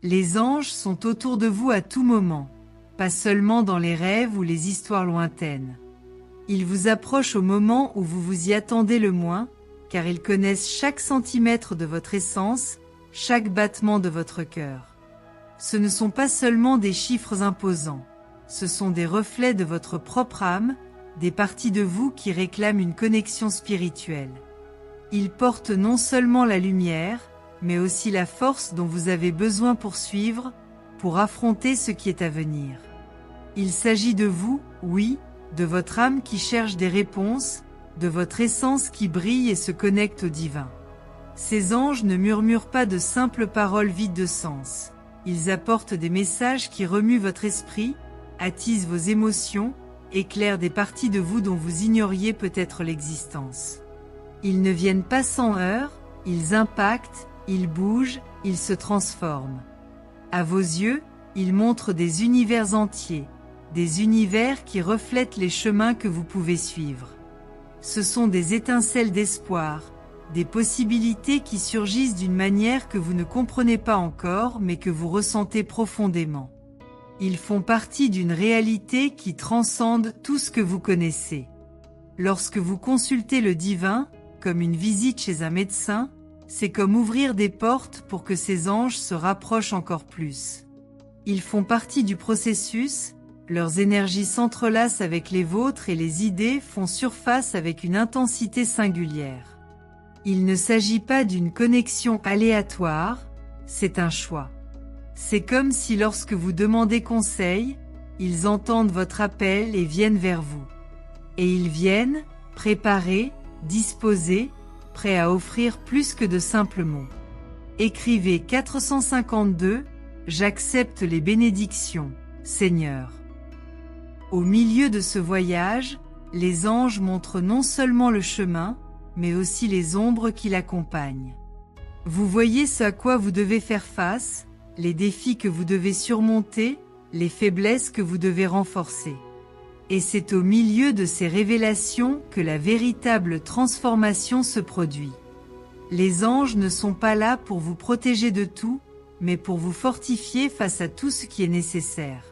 Les anges sont autour de vous à tout moment, pas seulement dans les rêves ou les histoires lointaines. Ils vous approchent au moment où vous vous y attendez le moins, car ils connaissent chaque centimètre de votre essence, chaque battement de votre cœur. Ce ne sont pas seulement des chiffres imposants, ce sont des reflets de votre propre âme, des parties de vous qui réclament une connexion spirituelle. Ils portent non seulement la lumière, mais aussi la force dont vous avez besoin pour suivre, pour affronter ce qui est à venir. Il s'agit de vous, oui, de votre âme qui cherche des réponses, de votre essence qui brille et se connecte au divin. Ces anges ne murmurent pas de simples paroles vides de sens. Ils apportent des messages qui remuent votre esprit, attisent vos émotions, éclairent des parties de vous dont vous ignoriez peut-être l'existence. Ils ne viennent pas sans heurts, ils impactent, ils bougent, ils se transforment. À vos yeux, ils montrent des univers entiers, des univers qui reflètent les chemins que vous pouvez suivre. Ce sont des étincelles d'espoir, des possibilités qui surgissent d'une manière que vous ne comprenez pas encore mais que vous ressentez profondément. Ils font partie d'une réalité qui transcende tout ce que vous connaissez. Lorsque vous consultez le divin, comme une visite chez un médecin, c'est comme ouvrir des portes pour que ces anges se rapprochent encore plus. Ils font partie du processus, leurs énergies s'entrelacent avec les vôtres et les idées font surface avec une intensité singulière. Il ne s'agit pas d'une connexion aléatoire, c'est un choix. C'est comme si lorsque vous demandez conseil, ils entendent votre appel et viennent vers vous. Et ils viennent, préparés, disposés, prêts à offrir plus que de simples mots. Écrivez 452, j'accepte les bénédictions, Seigneur. Au milieu de ce voyage, les anges montrent non seulement le chemin, mais aussi les ombres qui l'accompagnent. Vous voyez ce à quoi vous devez faire face, les défis que vous devez surmonter, les faiblesses que vous devez renforcer. Et c'est au milieu de ces révélations que la véritable transformation se produit. Les anges ne sont pas là pour vous protéger de tout, mais pour vous fortifier face à tout ce qui est nécessaire.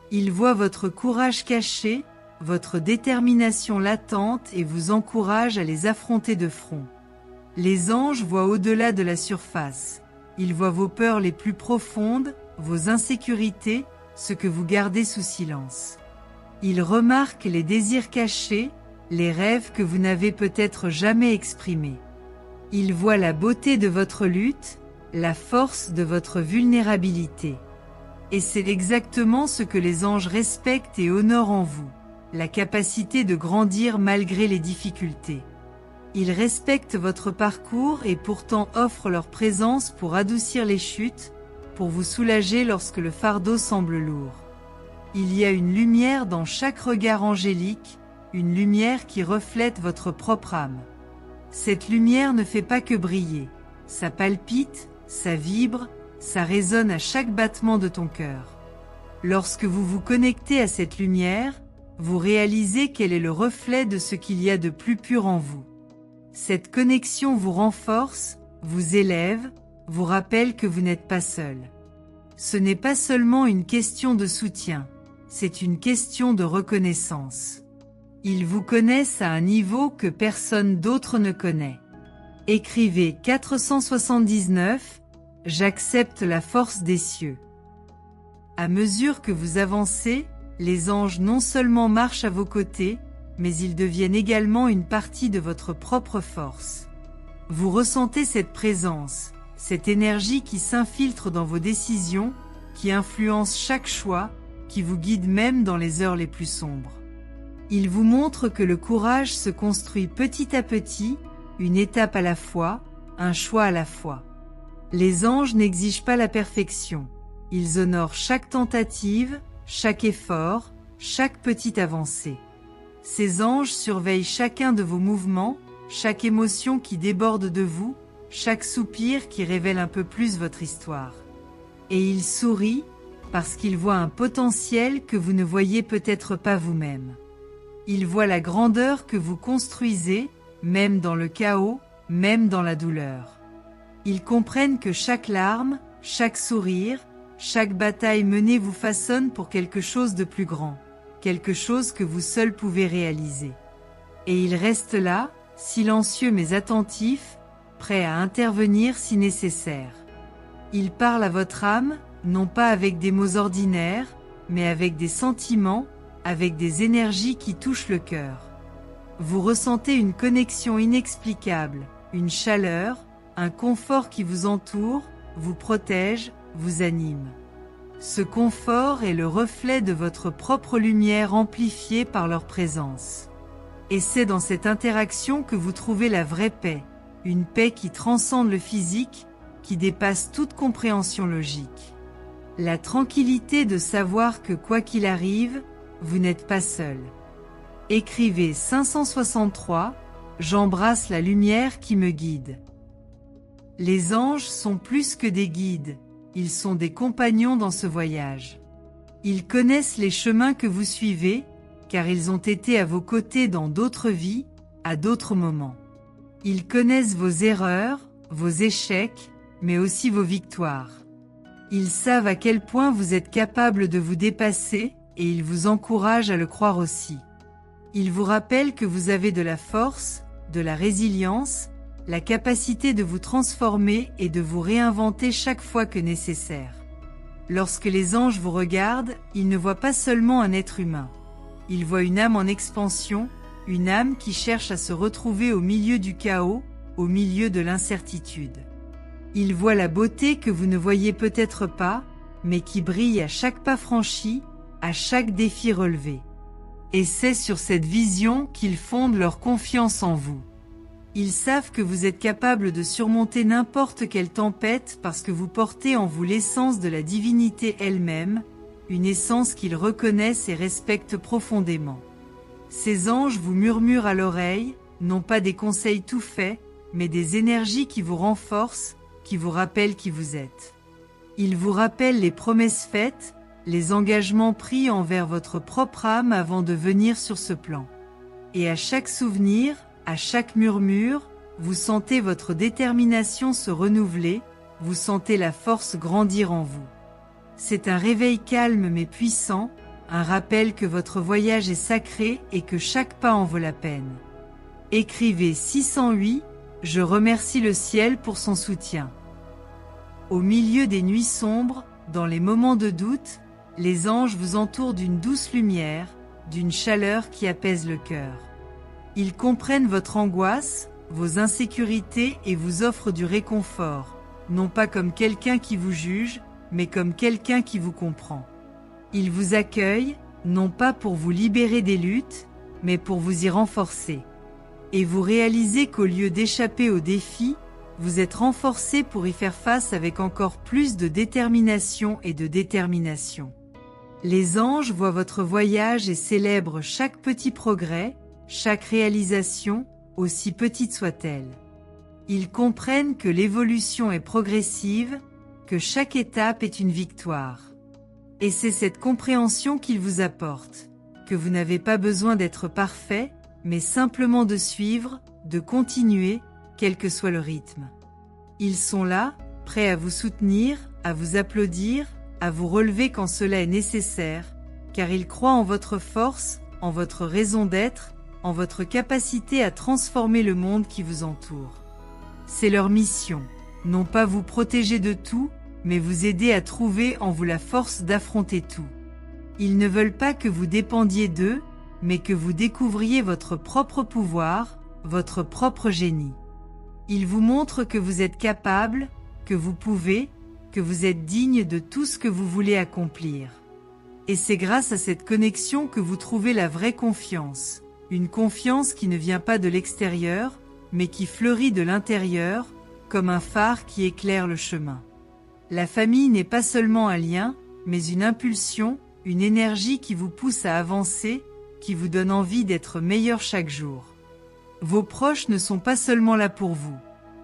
Ils voient votre courage caché, votre détermination latente et vous encouragent à les affronter de front. Les anges voient au-delà de la surface. Ils voient vos peurs les plus profondes, vos insécurités, ce que vous gardez sous silence. Ils remarquent les désirs cachés, les rêves que vous n'avez peut-être jamais exprimés. Ils voient la beauté de votre lutte, la force de votre vulnérabilité. Et c'est exactement ce que les anges respectent et honorent en vous, la capacité de grandir malgré les difficultés. Ils respectent votre parcours et pourtant offrent leur présence pour adoucir les chutes, pour vous soulager lorsque le fardeau semble lourd. Il y a une lumière dans chaque regard angélique, une lumière qui reflète votre propre âme. Cette lumière ne fait pas que briller, ça palpite, ça vibre, ça résonne à chaque battement de ton cœur. Lorsque vous vous connectez à cette lumière, vous réalisez qu'elle est le reflet de ce qu'il y a de plus pur en vous. Cette connexion vous renforce, vous élève, vous rappelle que vous n'êtes pas seul. Ce n'est pas seulement une question de soutien, c'est une question de reconnaissance. Ils vous connaissent à un niveau que personne d'autre ne connaît. Écrivez 479, j'accepte la force des cieux. À mesure que vous avancez, les anges non seulement marchent à vos côtés, mais ils deviennent également une partie de votre propre force. Vous ressentez cette présence, cette énergie qui s'infiltre dans vos décisions, qui influence chaque choix, qui vous guide même dans les heures les plus sombres. Il vous montre que le courage se construit petit à petit, une étape à la fois, un choix à la fois. Les anges n'exigent pas la perfection, ils honorent chaque tentative, chaque effort, chaque petite avancée. Ces anges surveillent chacun de vos mouvements, chaque émotion qui déborde de vous, chaque soupir qui révèle un peu plus votre histoire. Et ils sourient, parce qu'ils voient un potentiel que vous ne voyez peut-être pas vous-même. Ils voient la grandeur que vous construisez, même dans le chaos, même dans la douleur. Ils comprennent que chaque larme, Chaque sourire, chaque bataille menée vous façonne pour quelque chose de plus grand, quelque chose que vous seul pouvez réaliser. Et il reste là, silencieux mais attentif, prêt à intervenir si nécessaire. Il parle à votre âme, non pas avec des mots ordinaires, mais avec des sentiments, avec des énergies qui touchent le cœur. Vous ressentez une connexion inexplicable, une chaleur, un confort qui vous entoure, vous protège, vous anime. Ce confort est le reflet de votre propre lumière amplifiée par leur présence. Et c'est dans cette interaction que vous trouvez la vraie paix, une paix qui transcende le physique, qui dépasse toute compréhension logique. La tranquillité de savoir que quoi qu'il arrive, vous n'êtes pas seul. Écrivez 563, j'embrasse la lumière qui me guide. Les anges sont plus que des guides, ils sont des compagnons dans ce voyage. Ils connaissent les chemins que vous suivez, car ils ont été à vos côtés dans d'autres vies, à d'autres moments. Ils connaissent vos erreurs, vos échecs, mais aussi vos victoires. Ils savent à quel point vous êtes capable de vous dépasser, et ils vous encouragent à le croire aussi. Ils vous rappellent que vous avez de la force, de la résilience, la capacité de vous transformer et de vous réinventer chaque fois que nécessaire. Lorsque les anges vous regardent, ils ne voient pas seulement un être humain. Ils voient une âme en expansion, une âme qui cherche à se retrouver au milieu du chaos, au milieu de l'incertitude. Ils voient la beauté que vous ne voyez peut-être pas, mais qui brille à chaque pas franchi, à chaque défi relevé. Et c'est sur cette vision qu'ils fondent leur confiance en vous. Ils savent que vous êtes capable de surmonter n'importe quelle tempête parce que vous portez en vous l'essence de la divinité elle-même, une essence qu'ils reconnaissent et respectent profondément. Ces anges vous murmurent à l'oreille, non pas des conseils tout faits, mais des énergies qui vous renforcent, qui vous rappellent qui vous êtes. Ils vous rappellent les promesses faites, les engagements pris envers votre propre âme avant de venir sur ce plan. Et à chaque souvenir, à chaque murmure, vous sentez votre détermination se renouveler, vous sentez la force grandir en vous. C'est un réveil calme mais puissant, un rappel que votre voyage est sacré et que chaque pas en vaut la peine. Écrivez 608, je remercie le ciel pour son soutien. Au milieu des nuits sombres, dans les moments de doute, les anges vous entourent d'une douce lumière, d'une chaleur qui apaise le cœur. Ils comprennent votre angoisse, vos insécurités et vous offrent du réconfort, non pas comme quelqu'un qui vous juge, mais comme quelqu'un qui vous comprend. Ils vous accueillent, non pas pour vous libérer des luttes, mais pour vous y renforcer. Et vous réalisez qu'au lieu d'échapper aux défis, vous êtes renforcé pour y faire face avec encore plus de détermination et de détermination. Les anges voient votre voyage et célèbrent chaque petit progrès, chaque réalisation, aussi petite soit-elle. Ils comprennent que l'évolution est progressive, que chaque étape est une victoire. Et c'est cette compréhension qu'ils vous apportent, que vous n'avez pas besoin d'être parfait, mais simplement de suivre, de continuer, quel que soit le rythme. Ils sont là, prêts à vous soutenir, à vous applaudir, à vous relever quand cela est nécessaire, car ils croient en votre force, en votre raison d'être, en votre capacité à transformer le monde qui vous entoure. C'est leur mission, non pas vous protéger de tout, mais vous aider à trouver en vous la force d'affronter tout. Ils ne veulent pas que vous dépendiez d'eux, mais que vous découvriez votre propre pouvoir, votre propre génie. Ils vous montrent que vous êtes capable, que vous pouvez, que vous êtes digne de tout ce que vous voulez accomplir. Et c'est grâce à cette connexion que vous trouvez la vraie confiance, une confiance qui ne vient pas de l'extérieur, mais qui fleurit de l'intérieur, comme un phare qui éclaire le chemin. La famille n'est pas seulement un lien, mais une impulsion, une énergie qui vous pousse à avancer, qui vous donne envie d'être meilleur chaque jour. Vos proches ne sont pas seulement là pour vous.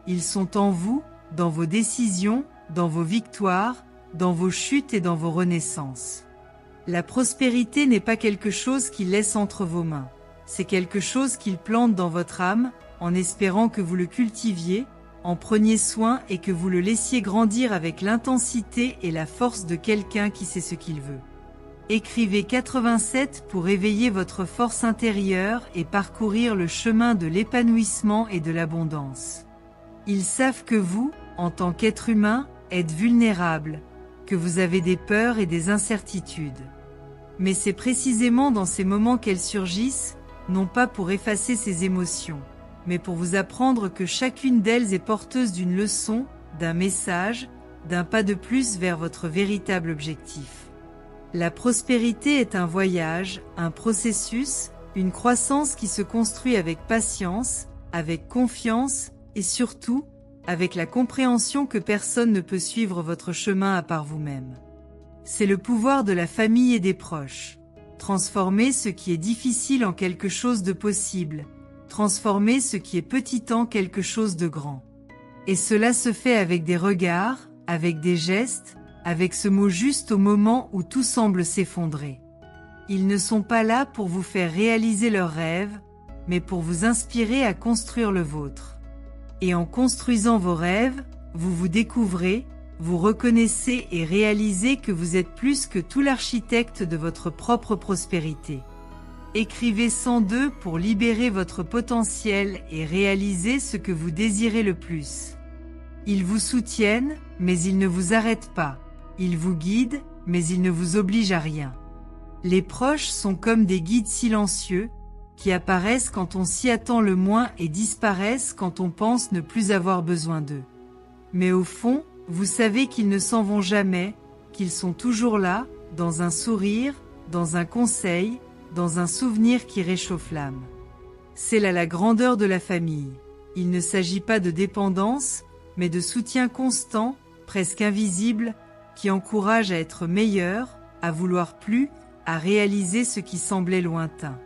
Ils sont en vous, dans vos décisions, dans vos victoires, dans vos chutes et dans vos renaissances. La prospérité n'est pas quelque chose qu'ils laissent entre vos mains. C'est quelque chose qu'ils plantent dans votre âme, en espérant que vous le cultiviez, en preniez soin et que vous le laissiez grandir avec l'intensité et la force de quelqu'un qui sait ce qu'il veut. Écrivez 87 pour éveiller votre force intérieure et parcourir le chemin de l'épanouissement et de l'abondance. Ils savent que vous, en tant qu'être humain, êtes vulnérable, que vous avez des peurs et des incertitudes. Mais c'est précisément dans ces moments qu'elles surgissent, non pas pour effacer ces émotions, mais pour vous apprendre que chacune d'elles est porteuse d'une leçon, d'un message, d'un pas de plus vers votre véritable objectif. La prospérité est un voyage, un processus, une croissance qui se construit avec patience, avec confiance et surtout, avec la compréhension que personne ne peut suivre votre chemin à part vous-même. C'est le pouvoir de la famille et des proches. Transformer ce qui est difficile en quelque chose de possible, transformer ce qui est petit en quelque chose de grand. Et cela se fait avec des regards, avec des gestes, avec ce mot juste au moment où tout semble s'effondrer. Ils ne sont pas là pour vous faire réaliser leurs rêves, mais pour vous inspirer à construire le vôtre. Et en construisant vos rêves, vous vous découvrez, vous reconnaissez et réalisez que vous êtes plus que tout l'architecte de votre propre prospérité. Écrivez 102 pour libérer votre potentiel et réaliser ce que vous désirez le plus. Ils vous soutiennent, mais ils ne vous arrêtent pas. Ils vous guident, mais ils ne vous obligent à rien. Les proches sont comme des guides silencieux, qui apparaissent quand on s'y attend le moins et disparaissent quand on pense ne plus avoir besoin d'eux. Mais au fond, vous savez qu'ils ne s'en vont jamais, qu'ils sont toujours là, dans un sourire, dans un conseil, dans un souvenir qui réchauffe l'âme. C'est là la grandeur de la famille. Il ne s'agit pas de dépendance, mais de soutien constant, presque invisible, qui encourage à être meilleur, à vouloir plus, à réaliser ce qui semblait lointain.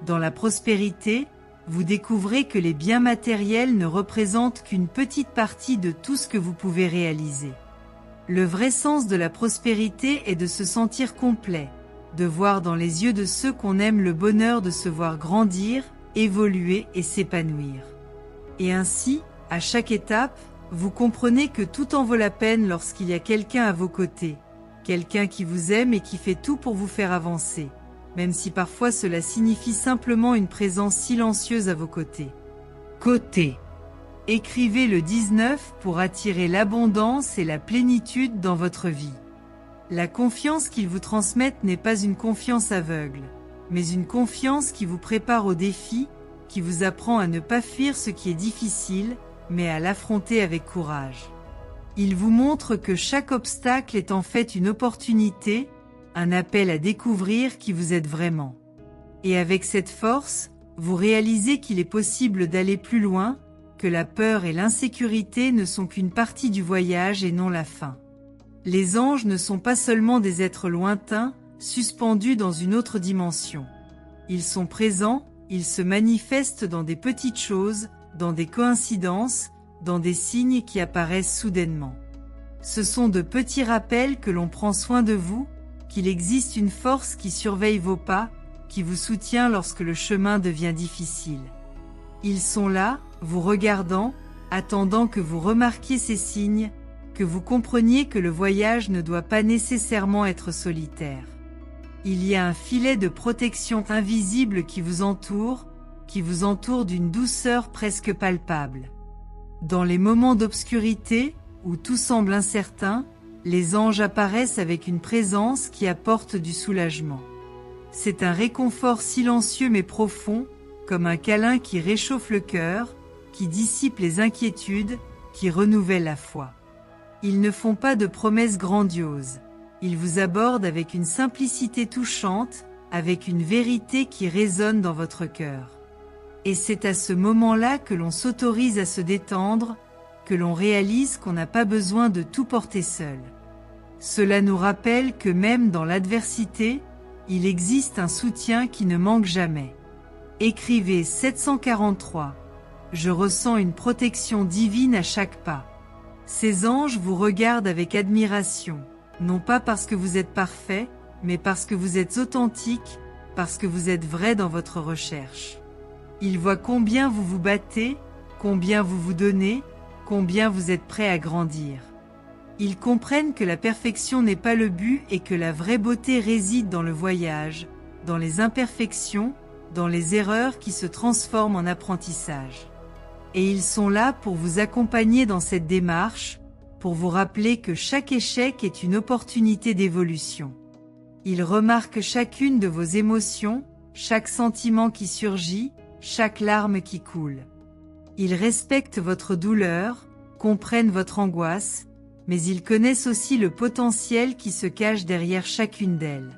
Dans la prospérité, vous découvrez que les biens matériels ne représentent qu'une petite partie de tout ce que vous pouvez réaliser. Le vrai sens de la prospérité est de se sentir complet, de voir dans les yeux de ceux qu'on aime le bonheur de se voir grandir, évoluer et s'épanouir. Et ainsi, à chaque étape, vous comprenez que tout en vaut la peine lorsqu'il y a quelqu'un à vos côtés, quelqu'un qui vous aime et qui fait tout pour vous faire avancer, même si parfois cela signifie simplement une présence silencieuse à vos côtés. Écrivez le 19 pour attirer l'abondance et la plénitude dans votre vie. La confiance qu'ils vous transmettent n'est pas une confiance aveugle, mais une confiance qui vous prépare au défi, qui vous apprend à ne pas fuir ce qui est difficile, mais à l'affronter avec courage. Ils vous montrent que chaque obstacle est en fait une opportunité, un appel à découvrir qui vous êtes vraiment. Et avec cette force, vous réalisez qu'il est possible d'aller plus loin, que la peur et l'insécurité ne sont qu'une partie du voyage et non la fin. Les anges ne sont pas seulement des êtres lointains, suspendus dans une autre dimension. Ils sont présents, ils se manifestent dans des petites choses, dans des coïncidences, dans des signes qui apparaissent soudainement. Ce sont de petits rappels que l'on prend soin de vous, qu'il existe une force qui surveille vos pas, qui vous soutient lorsque le chemin devient difficile. Ils sont là, vous regardant, attendant que vous remarquiez ces signes, que vous compreniez que le voyage ne doit pas nécessairement être solitaire. Il y a un filet de protection invisible qui vous entoure d'une douceur presque palpable. Dans les moments d'obscurité, où tout semble incertain, les anges apparaissent avec une présence qui apporte du soulagement. C'est un réconfort silencieux mais profond, comme un câlin qui réchauffe le cœur, qui dissipe les inquiétudes, qui renouvelle la foi. Ils ne font pas de promesses grandioses. Ils vous abordent avec une simplicité touchante, avec une vérité qui résonne dans votre cœur. Et c'est à ce moment-là que l'on s'autorise à se détendre, que l'on réalise qu'on n'a pas besoin de tout porter seul. Cela nous rappelle que même dans l'adversité, il existe un soutien qui ne manque jamais. Écrivez 743. Je ressens une protection divine à chaque pas. Ces anges vous regardent avec admiration, non pas parce que vous êtes parfait, mais parce que vous êtes authentique, parce que vous êtes vrai dans votre recherche. Ils voient combien vous vous battez, combien vous vous donnez, combien vous êtes prêt à grandir. Ils comprennent que la perfection n'est pas le but et que la vraie beauté réside dans le voyage, dans les imperfections, dans les erreurs qui se transforment en apprentissage. Et ils sont là pour vous accompagner dans cette démarche, pour vous rappeler que chaque échec est une opportunité d'évolution. Ils remarquent chacune de vos émotions, chaque sentiment qui surgit, chaque larme qui coule. Ils respectent votre douleur, comprennent votre angoisse, mais ils connaissent aussi le potentiel qui se cache derrière chacune d'elles.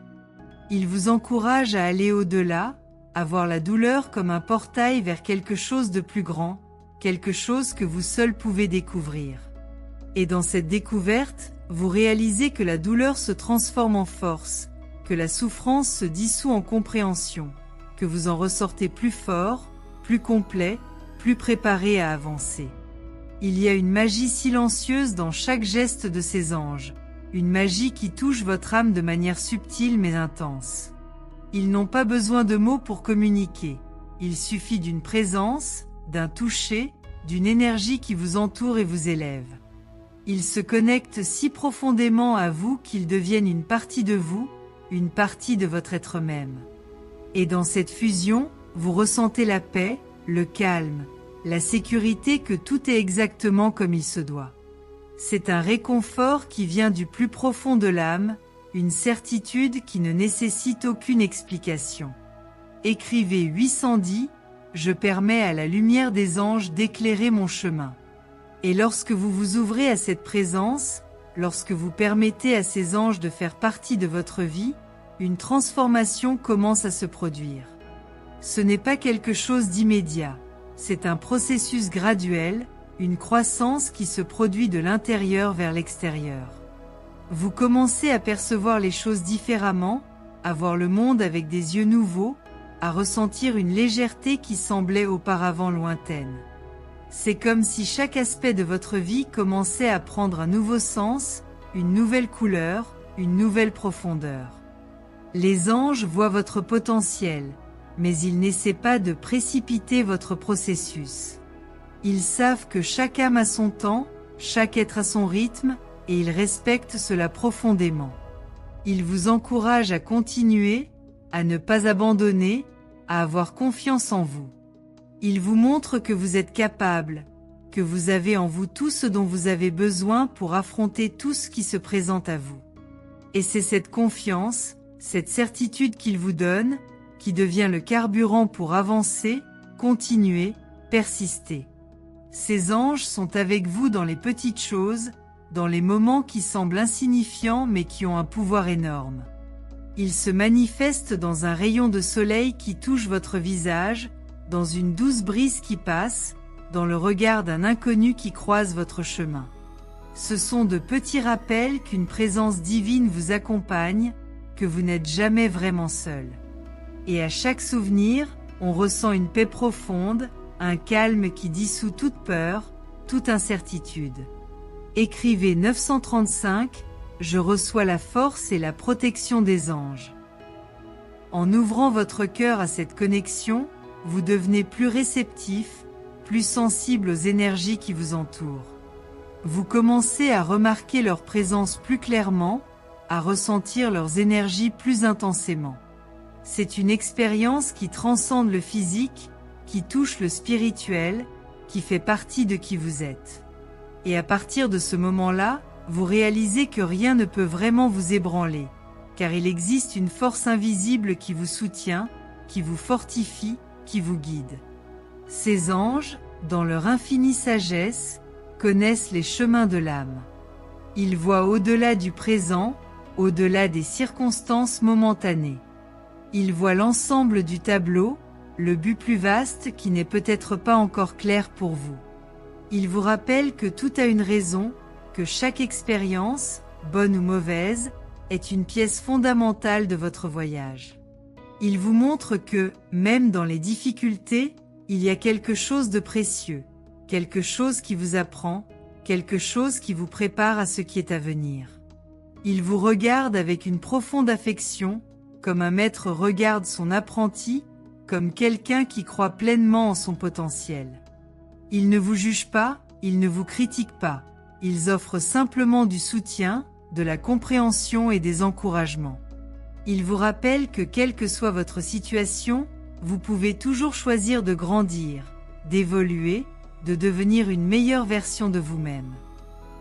Ils vous encouragent à aller au-delà, à voir la douleur comme un portail vers quelque chose de plus grand, quelque chose que vous seul pouvez découvrir. Et dans cette découverte, vous réalisez que la douleur se transforme en force, que la souffrance se dissout en compréhension, que vous en ressortez plus fort, plus complet, plus préparé à avancer. Il y a une magie silencieuse dans chaque geste de ces anges, une magie qui touche votre âme de manière subtile mais intense. Ils n'ont pas besoin de mots pour communiquer, il suffit d'une présence, d'un toucher, d'une énergie qui vous entoure et vous élève. Ils se connectent si profondément à vous qu'ils deviennent une partie de vous, une partie de votre être même. Et dans cette fusion, vous ressentez la paix, le calme, la sécurité que tout est exactement comme il se doit. C'est un réconfort qui vient du plus profond de l'âme, une certitude qui ne nécessite aucune explication. Écrivez 810, je permets à la lumière des anges d'éclairer mon chemin. Et lorsque vous vous ouvrez à cette présence, lorsque vous permettez à ces anges de faire partie de votre vie, une transformation commence à se produire. Ce n'est pas quelque chose d'immédiat, c'est un processus graduel, une croissance qui se produit de l'intérieur vers l'extérieur. Vous commencez à percevoir les choses différemment, à voir le monde avec des yeux nouveaux, à ressentir une légèreté qui semblait auparavant lointaine. C'est comme si chaque aspect de votre vie commençait à prendre un nouveau sens, une nouvelle couleur, une nouvelle profondeur. Les anges voient votre potentiel, mais ils n'essaient pas de précipiter votre processus. Ils savent que chaque âme a son temps, chaque être a son rythme, et ils respectent cela profondément. Ils vous encouragent à continuer, à ne pas abandonner, à avoir confiance en vous. Ils vous montrent que vous êtes capable, que vous avez en vous tout ce dont vous avez besoin pour affronter tout ce qui se présente à vous. Et c'est cette confiance, cette certitude qu'ils vous donnent, qui devient le carburant pour avancer, continuer, persister. Ces anges sont avec vous dans les petites choses, dans les moments qui semblent insignifiants mais qui ont un pouvoir énorme. Ils se manifestent dans un rayon de soleil qui touche votre visage, dans une douce brise qui passe, dans le regard d'un inconnu qui croise votre chemin. Ce sont de petits rappels qu'une présence divine vous accompagne, que vous n'êtes jamais vraiment seul. Et à chaque souvenir, on ressent une paix profonde, un calme qui dissout toute peur, toute incertitude. Écrivez 935, je reçois la force et la protection des anges. En ouvrant votre cœur à cette connexion, vous devenez plus réceptif, plus sensible aux énergies qui vous entourent. Vous commencez à remarquer leur présence plus clairement, à ressentir leurs énergies plus intensément. C'est une expérience qui transcende le physique, qui touche le spirituel, qui fait partie de qui vous êtes. Et à partir de ce moment-là, vous réalisez que rien ne peut vraiment vous ébranler, car il existe une force invisible qui vous soutient, qui vous fortifie, qui vous guide. Ces anges, dans leur infinie sagesse, connaissent les chemins de l'âme. Ils voient au-delà du présent, au-delà des circonstances momentanées. Ils voient l'ensemble du tableau, le but plus vaste qui n'est peut-être pas encore clair pour vous. Ils vous rappellent que tout a une raison, que chaque expérience, bonne ou mauvaise, est une pièce fondamentale de votre voyage. Ils vous montrent que, même dans les difficultés, il y a quelque chose de précieux, quelque chose qui vous apprend, quelque chose qui vous prépare à ce qui est à venir. Ils vous regardent avec une profonde affection, comme un maître regarde son apprenti, comme quelqu'un qui croit pleinement en son potentiel. Ils ne vous jugent pas, Ils ne vous critiquent pas. Ils offrent simplement du soutien, de la compréhension et des encouragements. Ils vous rappellent que quelle que soit votre situation, vous pouvez toujours choisir de grandir, d'évoluer, de devenir une meilleure version de vous-même.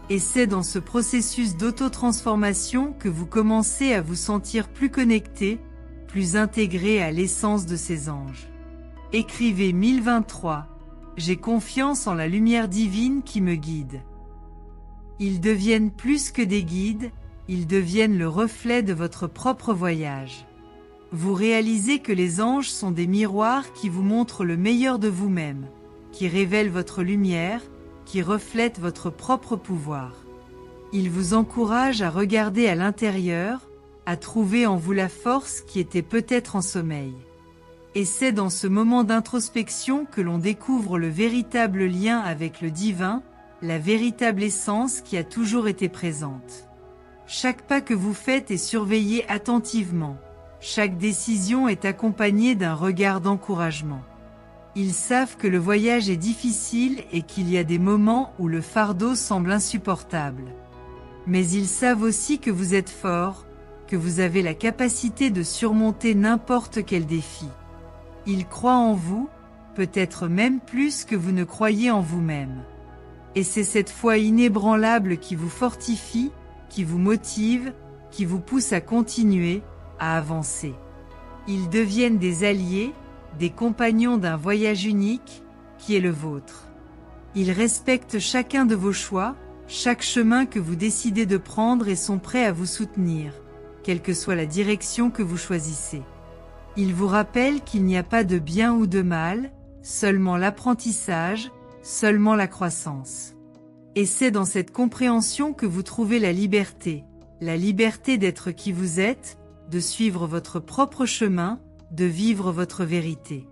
Et c'est dans ce processus d'auto-transformation que vous commencez à vous sentir plus connecté, plus intégré à l'essence de ces anges. Écrivez 1023. J'ai confiance en la lumière divine qui me guide. Ils deviennent plus que des guides, ils deviennent le reflet de votre propre voyage. Vous réalisez que les anges sont des miroirs qui vous montrent le meilleur de vous-même, qui révèlent votre lumière, qui reflètent votre propre pouvoir. Ils vous encouragent à regarder à l'intérieur, à trouver en vous la force qui était peut-être en sommeil. Et c'est dans ce moment d'introspection que l'on découvre le véritable lien avec le divin, la véritable essence qui a toujours été présente. Chaque pas que vous faites est surveillé attentivement. Chaque décision est accompagnée d'un regard d'encouragement. Ils savent que le voyage est difficile et qu'il y a des moments où le fardeau semble insupportable. Mais ils savent aussi que vous êtes fort, que vous avez la capacité de surmonter n'importe quel défi. Ils croient en vous, peut-être même plus que vous ne croyez en vous-même. Et c'est cette foi inébranlable qui vous fortifie, qui vous motive, qui vous pousse à continuer, à avancer. Ils deviennent des alliés, des compagnons d'un voyage unique, qui est le vôtre. Ils respectent chacun de vos choix, chaque chemin que vous décidez de prendre et sont prêts à vous soutenir, quelle que soit la direction que vous choisissez. Ils vous rappellent qu'il n'y a pas de bien ou de mal, seulement l'apprentissage, seulement la croissance. Et c'est dans cette compréhension que vous trouvez la liberté d'être qui vous êtes, de suivre votre propre chemin, de vivre votre vérité.